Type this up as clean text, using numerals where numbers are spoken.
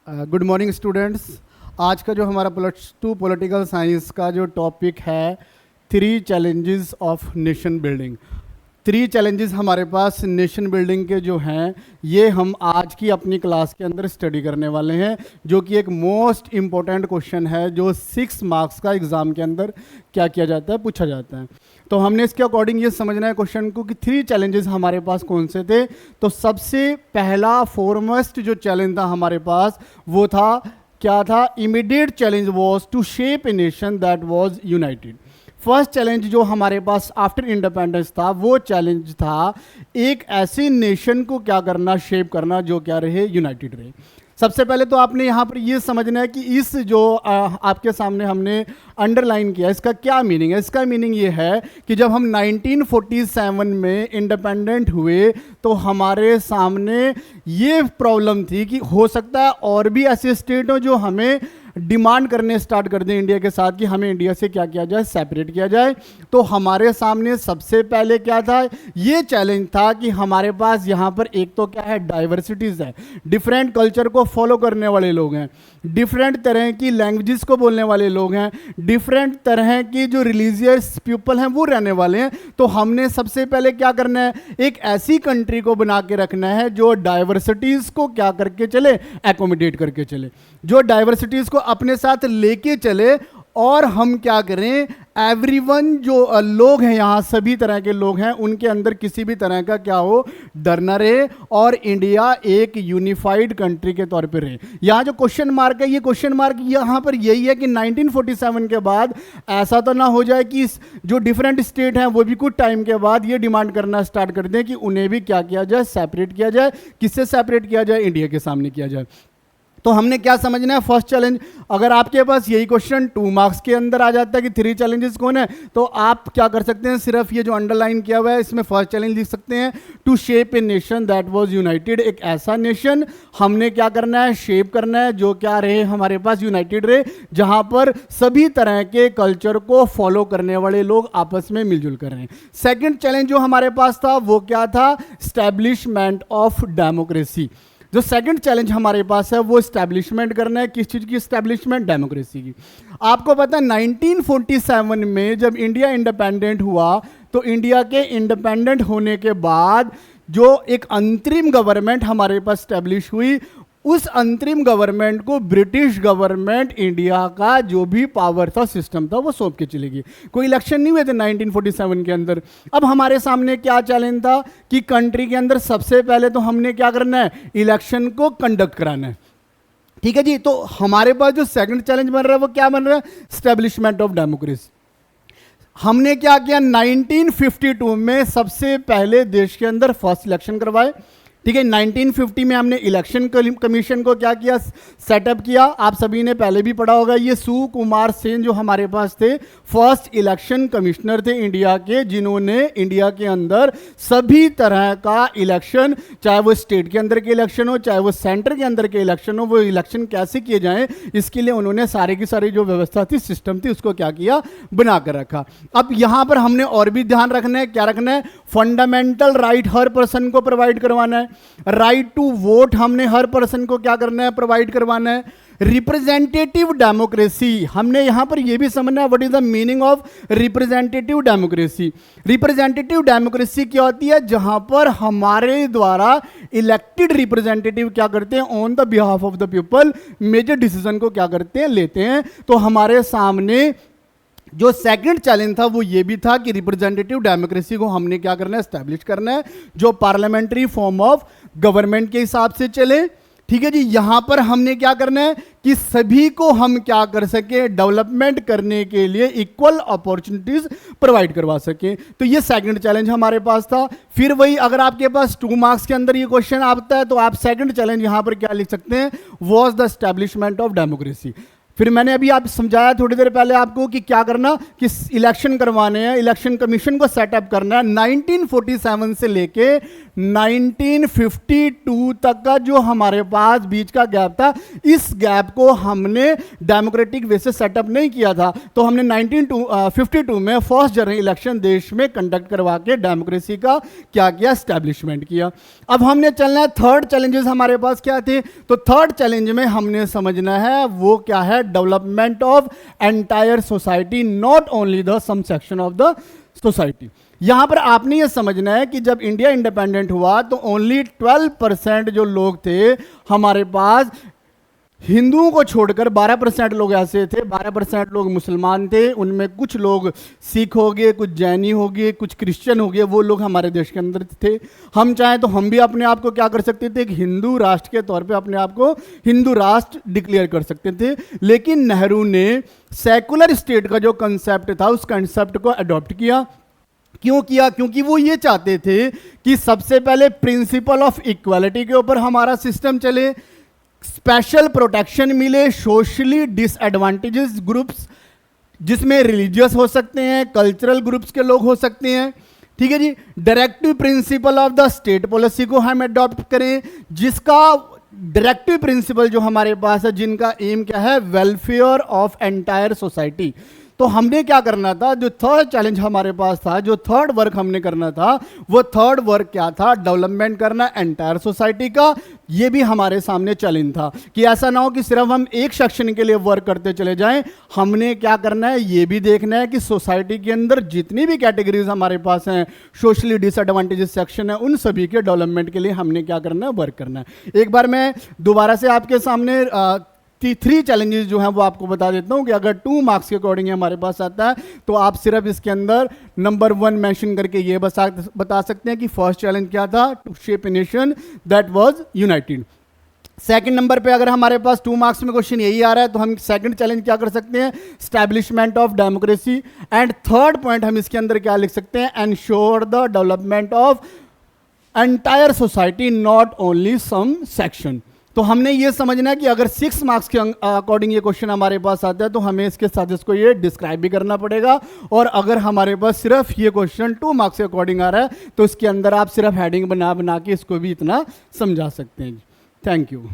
Good morning students. आज का जो हमारा +2 पॉलिटिकल साइंस का जो टॉपिक है 3 challenges of nation building. 3 challenges हमारे पास नेशन बिल्डिंग के जो हैं ये हम आज की अपनी क्लास के अंदर स्टडी करने वाले हैं, जो कि एक मोस्ट इम्पोर्टेंट क्वेश्चन है जो 6 मार्क्स का एग्ज़ाम के अंदर क्या किया जाता है, पूछा जाता है। तो हमने इसके अकॉर्डिंग ये समझना है क्वेश्चन को कि 3 चैलेंजेस हमारे पास कौन से थे। तो सबसे पहला फॉरमोस्ट जो चैलेंज था हमारे पास वो था, क्या था? Immediate challenge was to shape a nation that was united. First challenge जो हमारे पास आफ्टर इंडिपेंडेंस था वो चैलेंज था एक ऐसी नेशन को क्या करना, शेप करना जो क्या रहे, यूनाइटेड रहे। सबसे पहले तो आपने यहाँ पर ये समझना है कि इस जो आपके सामने हमने अंडरलाइन किया इसका क्या मीनिंग है। इसका मीनिंग ये है कि जब हम 1947 में इंडिपेंडेंट हुए तो हमारे सामने ये प्रॉब्लम थी कि हो सकता है और भी ऐसे स्टेट हो जो हमें डिमांड करने स्टार्ट कर दें इंडिया के साथ कि हमें इंडिया से क्या किया जाए, सेपरेट किया जाए। तो हमारे सामने सबसे पहले क्या था, ये चैलेंज था कि हमारे पास यहाँ पर एक तो क्या है, डाइवर्सिटीज़ है, डिफरेंट कल्चर को फॉलो करने वाले लोग हैं, डिफरेंट तरह की लैंग्वेजेस को बोलने वाले लोग हैं, डिफरेंट तरह की जो रिलीजियस पीपल हैं वो रहने वाले हैं। तो हमने सबसे पहले क्या करना है, एक ऐसी कंट्री को बना के रखना है जो डाइवर्सिटीज़ को क्या करके चले, एकोमोडेट करके चले, जो डाइवर्सिटीज़ को अपने साथ लेके चले। और हम क्या करें, एवरीवन जो लोग हैं यहाँ सभी तरह के लोग हैं उनके अंदर किसी भी तरह का क्या हो, डर न रहे और इंडिया एक यूनिफाइड कंट्री के तौर पे रहे। यहाँ जो क्वेश्चन मार्क है, ये क्वेश्चन मार्क यहाँ पर यही है कि 1947 के बाद ऐसा तो ना हो जाए कि जो डिफरेंट स्टेट हैं वो भी कुछ टाइम के बाद ये डिमांड करना स्टार्ट कर दें कि उन्हें भी क्या किया जाए, सेपरेट किया जाए। किससे सेपरेट किया जाए? इंडिया के सामने किया जाए। तो हमने क्या समझना है, फर्स्ट चैलेंज, अगर आपके पास यही क्वेश्चन 2 मार्क्स के अंदर आ जाता है कि 3 चैलेंजेस कौन है, तो आप क्या कर सकते हैं, सिर्फ ये जो अंडरलाइन किया हुआ है इसमें फर्स्ट चैलेंज लिख सकते हैं, to shape a nation that was united. एक ऐसा नेशन हमने क्या करना है, शेप करना है जो क्या रहे, हमारे पास यूनाइटेड रहे, जहां पर सभी तरह के कल्चर को फॉलो करने वाले लोग आपस में मिलजुल कर रहे हैं। सेकेंड चैलेंज जो हमारे पास था वो क्या था, स्टैब्लिशमेंट ऑफ डेमोक्रेसी। जो सेकंड चैलेंज हमारे पास है वो स्टैब्लिशमेंट करना है, किस चीज़ की स्टैब्लिशमेंट, डेमोक्रेसी की। आपको पता है 1947 में जब इंडिया इंडिपेंडेंट हुआ तो इंडिया के इंडिपेंडेंट होने के बाद जो एक अंतरिम गवर्नमेंट हमारे पास स्टैब्लिश हुई, उस अंतरिम गवर्नमेंट को ब्रिटिश गवर्नमेंट इंडिया का जो भी पावर था, सिस्टम था, वो सौंप के चलेगी। कोई इलेक्शन नहीं हुए थे 1947 के अंदर। अब हमारे सामने क्या चैलेंज था कि कंट्री के अंदर सबसे पहले तो हमने क्या करना है, इलेक्शन को कंडक्ट कराना है। ठीक है जी। तो हमारे पास जो सेकंड चैलेंज बन रहा है वो क्या बन रहा है, स्टैब्लिशमेंट ऑफ डेमोक्रेसी। हमने क्या किया, 1952 में सबसे पहले देश के अंदर फर्स्ट इलेक्शन करवाए। ठीक है, 1950 में हमने इलेक्शन कमीशन को क्या किया, सेटअप किया। आप सभी ने पहले भी पढ़ा होगा, ये सुकुमार सेन जो हमारे पास थे फर्स्ट इलेक्शन कमिश्नर थे इंडिया के, जिन्होंने इंडिया के अंदर सभी तरह का इलेक्शन, चाहे वो स्टेट के अंदर के इलेक्शन हो, चाहे वो सेंटर के अंदर के इलेक्शन हो, वो इलेक्शन कैसे किए जाएं इसके लिए उन्होंने सारी की सारी जो व्यवस्था थी, सिस्टम थी, उसको क्या किया, बना कर रखा। अब यहां पर हमने और भी ध्यान रखना है, क्या रखना है, फंडामेंटल राइट हर पर्सन को प्रोवाइड करवाना है। राइट टू वोट हमने हर पर्सन को क्या करना है, प्रोवाइड करवाना है। रिप्रेजेंटेटिव डेमोक्रेसी, हमने यहां पर यह भी समझना है what is the meaning of representative democracy. Representative democracy क्या होती है, जहां पर हमारे द्वारा इलेक्टेड रिप्रेजेंटेटिव क्या करते हैं, on the behalf of the people major decision को क्या करते हैं, लेते हैं। तो हमारे सामने जो सेकंड चैलेंज था वो ये भी था कि रिप्रेजेंटेटिव डेमोक्रेसी को हमने क्या करना है, एस्टैब्लिश करना है, जो पार्लियामेंट्री फॉर्म ऑफ गवर्नमेंट के हिसाब से चले। ठीक है जी। यहां पर हमने क्या करना है कि सभी को हम क्या कर सके, डेवलपमेंट करने के लिए इक्वल अपॉर्चुनिटीज प्रोवाइड करवा सके। तो ये सेकंड चैलेंज हमारे पास था। फिर वही, अगर आपके पास 2 मार्क्स के अंदर ये क्वेश्चन आता है तो आप सेकंड चैलेंज यहां पर क्या लिख सकते हैं, was the establishment of democracy. फिर मैंने अभी आप समझाया थोड़ी देर पहले आपको कि क्या करना, कि इलेक्शन करवाने हैं, इलेक्शन कमीशन को सेटअप करना है। 1947 से लेके 1952 तक का जो हमारे पास बीच का गैप था, इस गैप को हमने डेमोक्रेटिक वे से सेटअप नहीं किया था। तो हमने 1952 में फर्स्ट जनरल इलेक्शन देश में कंडक्ट करवा के डेमोक्रेसी का क्या किया, एस्टैब्लिशमेंट किया। अब हमने चलना है थर्ड चैलेंजेस हमारे पास क्या थे। तो थर्ड चैलेंज में हमने समझना है वो क्या है, development of entire society, not only the some section of the society. यहां पर आपने ये समझना है कि जब इंडिया इंडिपेंडेंट हुआ तो ओनली 12% जो लोग थे हमारे पास, हिंदुओं को छोड़कर 12% लोग ऐसे थे, 12% लोग मुसलमान थे, उनमें कुछ लोग सिख हो गए, कुछ जैनी हो गए, कुछ क्रिश्चियन हो गए, वो लोग हमारे देश के अंदर थे। हम चाहें तो हम भी अपने आप को क्या कर सकते थे, एक हिंदू राष्ट्र के तौर पे अपने आप को हिंदू राष्ट्र डिक्लेयर कर सकते थे। लेकिन नेहरू ने सेकुलर स्टेट का जो कंसेप्ट था उस कंसेप्ट को अडॉप्ट किया। क्यों किया? क्योंकि वो ये चाहते थे कि सबसे पहले प्रिंसिपल ऑफ इक्वालिटी के ऊपर हमारा सिस्टम चले, स्पेशल प्रोटेक्शन मिले सोशली डिसएडवांटेजेस ग्रुप्स, जिसमें रिलीजियस हो सकते हैं, कल्चरल ग्रुप्स के लोग हो सकते हैं, ठीक है जी। Directive principle of the state policy को हम अडॉप्ट करें, जिसका डायरेक्टिव प्रिंसिपल जो हमारे पास है, जिनका एम क्या है, वेलफेयर ऑफ एंटायर सोसाइटी। तो हमने क्या करना था, जो थर्ड चैलेंज हमारे पास था, जो थर्ड वर्क हमने करना था, वो थर्ड वर्क क्या था, डेवलपमेंट करना एंटायर सोसाइटी का। ये भी हमारे सामने चैलेंज था कि ऐसा ना हो कि सिर्फ हम एक सेक्शन के लिए वर्क करते चले जाएं। हमने क्या करना है, ये भी देखना है कि सोसाइटी के अंदर जितनी भी कैटेगरीज हमारे पास हैं, सोशली डिसएडवांटेजेस सेक्शन है, उन सभी के डेवलपमेंट के लिए हमने क्या करना है, वर्क करना है। एक बार मैं दोबारा से आपके सामने 3 चैलेंजेस जो हैं वो आपको बता देता हूं कि अगर 2 मार्क्स के अकॉर्डिंग हमारे पास आता है तो आप सिर्फ इसके अंदर नंबर 1 मेंशन करके ये बता सकते हैं कि फर्स्ट चैलेंज क्या था, to shape a nation that was united. Second number पे अगर हमारे पास 2 मार्क्स में क्वेश्चन यही आ रहा है तो हम सेकंड चैलेंज क्या कर सकते हैं, establishment of democracy. And third point हम इसके अंदर क्या लिख सकते हैं, ensure the development of entire society not only some section. तो हमने ये समझना है कि अगर 6 मार्क्स के अकॉर्डिंग ये क्वेश्चन हमारे पास आता है तो हमें इसके साथ इसको ये डिस्क्राइब भी करना पड़ेगा। और अगर हमारे पास सिर्फ ये क्वेश्चन 2 मार्क्स के अकॉर्डिंग आ रहा है तो इसके अंदर आप सिर्फ हेडिंग बना बना के इसको भी इतना समझा सकते हैं। Thank you.